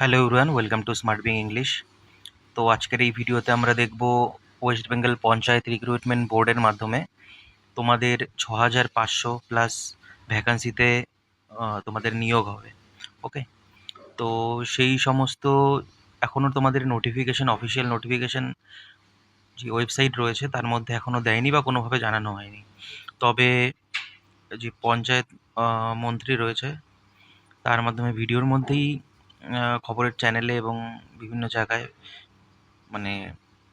Hello everyone, welcome to smart being English. তো আজকের এই ভিডিওতে আমরা দেখব ওয়েস্ট বেঙ্গল পঞ্চায়েত রিক্রুটমেন্ট বোর্ডের মাধ্যমে তোমাদের 6500 প্লাস ভ্যাকান্সিতে তোমাদের নিয়োগ হবে। ওকে, তো সেই সমস্ত এখনও তোমাদের নোটিফিকেশন, অফিসিয়াল নোটিফিকেশন যে ওয়েবসাইট রয়েছে তার মধ্যে এখনও দেয়নি বা কোনোভাবে জানানো হয়নি। তবে যে পঞ্চায়েত মন্ত্রী রয়েছে তার মাধ্যমে ভিডিওর মধ্যেই খবরের চ্যানেলে এবং বিভিন্ন জায়গায় মানে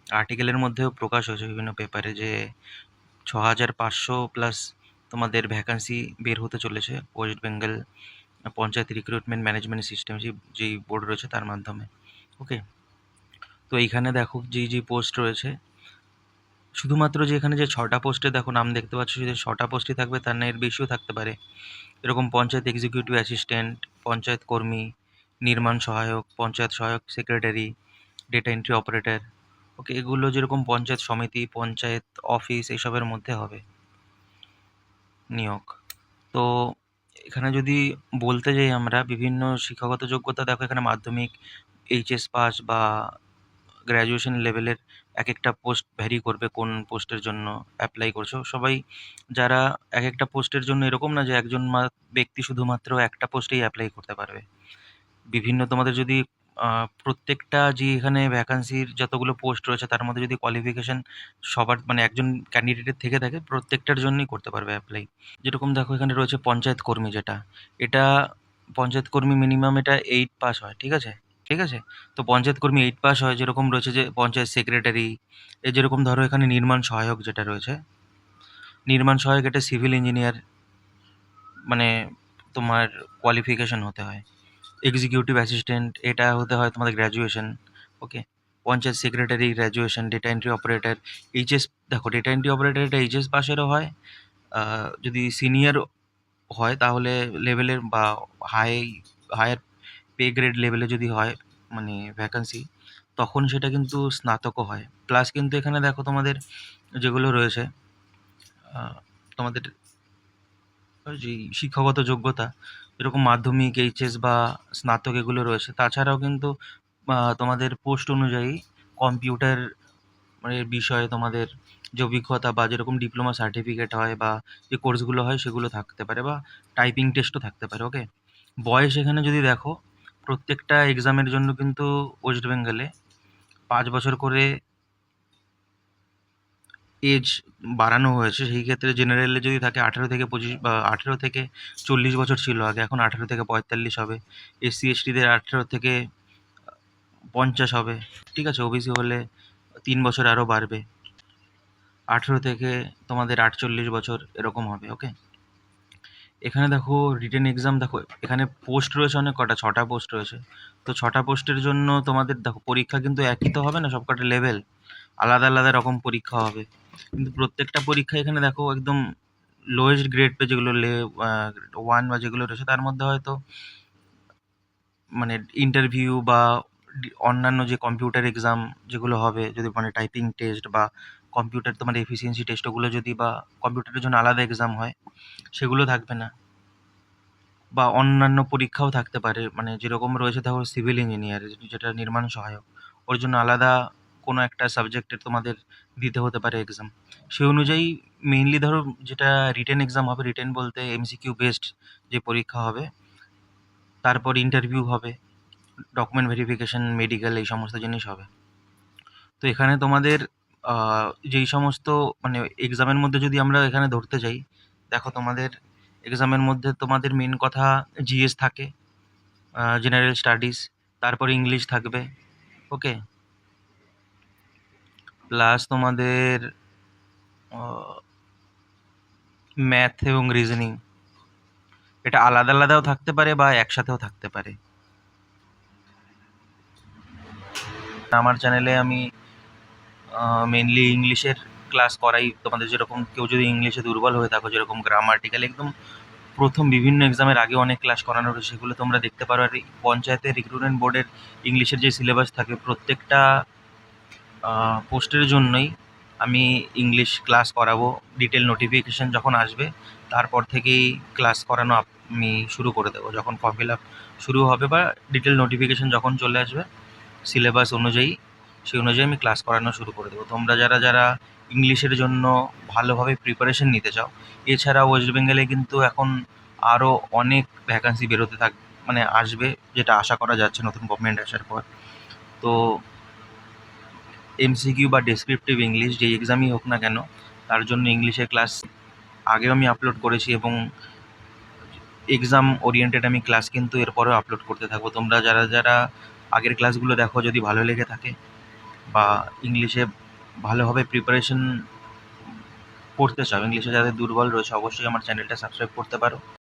আর্টিকেলের মধ্যেও প্রকাশ হয়েছে বিভিন্ন পেপারে যে 6500 প্লাস তোমাদের ভ্যাকান্সি বের হতে চলেছে West Bengal panchayat recruitment management system যেই বোর্ড রয়েছে তার মাধ্যমে। ওকে, তো এইখানে দেখো যেই পোস্ট রয়েছে, শুধুমাত্র যে এখানে যে 6টা পোস্টে দেখো নাম দেখতে পাচ্ছ, যে 6টা পোস্টই থাকবে তার না, এর বেশিও থাকতে পারে। এরকম পঞ্চায়েত এক্সিকিউটিভ অ্যাসিস্ট্যান্ট, পঞ্চায়েত কর্মী, নির্মাণ সহায়ক, পঞ্চায়েত সহায়ক সেক্রেটারি, ডেটা এন্ট্রি অপারেটর। ওকে, এগুলো যেরকম পঞ্চায়েত সমিতি, পঞ্চায়েত অফিস এইসবের মধ্যে হবে নিয়োগ। তো এখানে যদি বলতে যাই আমরা বিভিন্ন শিক্ষাগত যোগ্যতা, দেখো এখানে মাধ্যমিক, এইচএস পাস বা গ্র্যাজুয়েশন লেভেলের এক একটা পোস্ট ভ্যারি করবে কোন পোস্টের জন্য অ্যাপ্লাই করছো। সবাই যারা এক একটা পোস্টের জন্য, এরকম না যে একজন ব্যক্তি শুধুমাত্র একটা পোস্টেই অ্যাপ্লাই করতে পারবে। বিভিন্ন তোমাদের যদি প্রত্যেকটা যে এখানে ভ্যাকান্সির যতগুলো পোস্ট রয়েছে তার মধ্যে যদি কোয়ালিফিকেশন সবার মানে একজন ক্যান্ডিডেটের থেকে থাকে, প্রত্যেকটার জন্যই করতে পারবে অ্যাপ্লাই। যেরকম দেখো এখানে রয়েছে পঞ্চায়েত কর্মী, এটা পঞ্চায়েত কর্মী মিনিমাম এটা 8 পাস হয়। ঠিক আছে, ঠিক আছে। তো পঞ্চায়েত কর্মী 8 পাস হয়। যেরকম রয়েছে যে পঞ্চায়েত সেক্রেটারি, যেরকম ধরো এখানে নির্মাণ সহায়ক যেটা রয়েছে, নির্মাণ সহায়ক এটা সিভিল ইঞ্জিনিয়ার মানে তোমার কোয়ালিফিকেশন হতে হয়। এক্সিকিউটিভ অ্যাসিস্ট্যান্ট এটা হতে হয় তোমাদের graduation. Okay, panchayat secretary graduation, data entry operator HS, দেখো ডেটা এন্ট্রি অপারেটর এটা এইচএস পাশেরও হয়। যদি সিনিয়র হয় তাহলে লেভেলের বা হায়ার পে গ্রেড লেভেলে যদি হয় মানে ভ্যাকান্সি, তখন সেটা কিন্তু স্নাতকও হয়। প্লাস কিন্তু এখানে দেখো তোমাদের যেগুলো রয়েছে তোমাদের যে শিক্ষাগত যোগ্যতা, যেরকম মাধ্যমিক, এইচএস বা স্নাতক এগুলো রয়েছে। তাছাড়াও কিন্তু তোমাদের পোস্ট অনুযায়ী কম্পিউটার মানে বিষয়ে তোমাদের যে অভিজ্ঞতা বা যেরকম ডিপ্লোমা সার্টিফিকেট হয় বা যে কোর্সগুলো হয় সেগুলো থাকতে পারে, বা টাইপিং টেস্টও থাকতে পারে। ওকে, বয়স এখানে যদি দেখো প্রত্যেকটা এক্সামের জন্য কিন্তু ওয়েস্ট বেঙ্গলে 5 বছর করে এজ বাড়ানো হয়েছে। সেই ক্ষেত্রে জেনারেলে যদি থাকে 18 থেকে 25 বা 18 থেকে 40 বছর ছিল আগে, এখন 18 থেকে 45 হবে। এসসি এসটিদের 18 থেকে 50 হবে। ঠিক আছে, ওবিসি হলে 3 বছর আরও বাড়বে, 18 থেকে তোমাদের 48 বছর এরকম হবে। ওকে, এখানে দেখো রিটেন এক্সাম, দেখো এখানে পোস্ট রয়েছে অনেক কটা, 6টা পোস্ট রয়েছে। তো 6টা পোস্টের জন্য তোমাদের দেখো পরীক্ষা কিন্তু একই তো হবে না, সবকটা লেভেল আলাদা আলাদা রকম পরীক্ষা হবে। কিন্তু প্রত্যেকটা পরীক্ষা এখানে দেখো একদম লোয়েস্ট গ্রেড পে যেগুলো 1 বা যেগুলো রয়েছে তার মধ্যে হয়তো মানে ইন্টারভিউ বা অন্যান্য যে কম্পিউটার এক্সাম যেগুলো হবে, যদি মানে টাইপিং টেস্ট বা কম্পিউটার তোমার এফিসিয়েন্সি টেস্ট, ওগুলো যদি বা কম্পিউটারের জন্য আলাদা এক্সাম হয় সেগুলো থাকবে না। বা অন্যান্য পরীক্ষাও থাকতে পারে, মানে যেরকম রয়েছে দেখো সিভিল ইঞ্জিনিয়ার যেটা নির্মাণ সহায়ক, ওর জন্য আলাদা কোনো একটা সাবজেক্টের তোমাদের দিতে হতে পারে এক্সাম। সেই অনুযায়ী মেইনলি ধরো যেটা রিটেন এক্সাম হবে, রিটেন বলতে এমসিকিউ বেসড যে পরীক্ষা হবে, তারপর ইন্টারভিউ হবে, ডকুমেন্ট ভেরিফিকেশন, মেডিকেল, এই সমস্ত জিনিস হবে। তো এখানে তোমাদের যেই সমস্ত মানে এক্সামের মধ্যে যদি আমরা এখানে ধরতে যাই, দেখো তোমাদের এক্সামের মধ্যে তোমাদের মেন কথা জিএস থাকে, জেনারেল স্টাডিজ, তারপর ইংলিশ থাকবে। ওকে, প্লাস তোমাদের ম্যাথ এবং রিজনিং, এটা আলাদা আলাদাও থাকতে পারে বা একসাথেও থাকতে পারে। আমার চ্যানেলে আমি মেনলি ইংলিশের ক্লাস করাই তোমাদের। যেরকম কেউ যদি ইংলিশে দুর্বল হয়ে থাকো, যেরকম গ্রামার্টিক্যাল একদম প্রথম বিভিন্ন এক্সামের আগে অনেক ক্লাস করানো রয়েছে, সেগুলো তোমরা দেখতে পারো। আর এই পঞ্চায়েতের রিক্রুটমেন্ট বোর্ডের ইংলিশের যে সিলেবাস থাকে প্রত্যেকটা পোস্টের জন্যই আমি ইংলিশ ক্লাস করাবো। ডিটেল নোটিফিকেশান যখন আসবে তারপর থেকেই ক্লাস করানো আমি শুরু করে দেবো। যখন ফর্ম ফিল আপ শুরু হবে বা ডিটেল নোটিফিকেশন যখন চলে আসবে সিলেবাস অনুযায়ী, সেই অনুযায়ী আমি ক্লাস করানো শুরু করে দেবো। তোমরা যারা যারা ইংলিশের জন্য ভালোভাবে প্রিপারেশন নিতে চাও, এছাড়া ওয়েস্ট বেঙ্গলে কিন্তু এখন আরও অনেক ভ্যাকান্সি বেরোতে মানে আসবে, যেটা আশা করা যাচ্ছে নতুন গভর্নমেন্ট আসার পর। তো এমসিকিউ বা ডেসক্রিপটিভ ইংলিশ যেই এক্সামই হোক না কেন, তার জন্য ইংলিশের ক্লাস আগেও আমি আপলোড করেছি এবং এক্সাম ওরিয়েন্টেড আমি ক্লাস কিন্তু এরপরেও আপলোড করতে থাকবো। তোমরা যারা যারা আগের ক্লাসগুলো দেখো, যদি ভালো লেগে থাকে বা ইংলিশে ভালোভাবে প্রিপারেশন করতে চাও, ইংলিশে যাদের দুর্বল রয়েছে, অবশ্যই আমার চ্যানেলটা সাবস্ক্রাইব করতে পারো।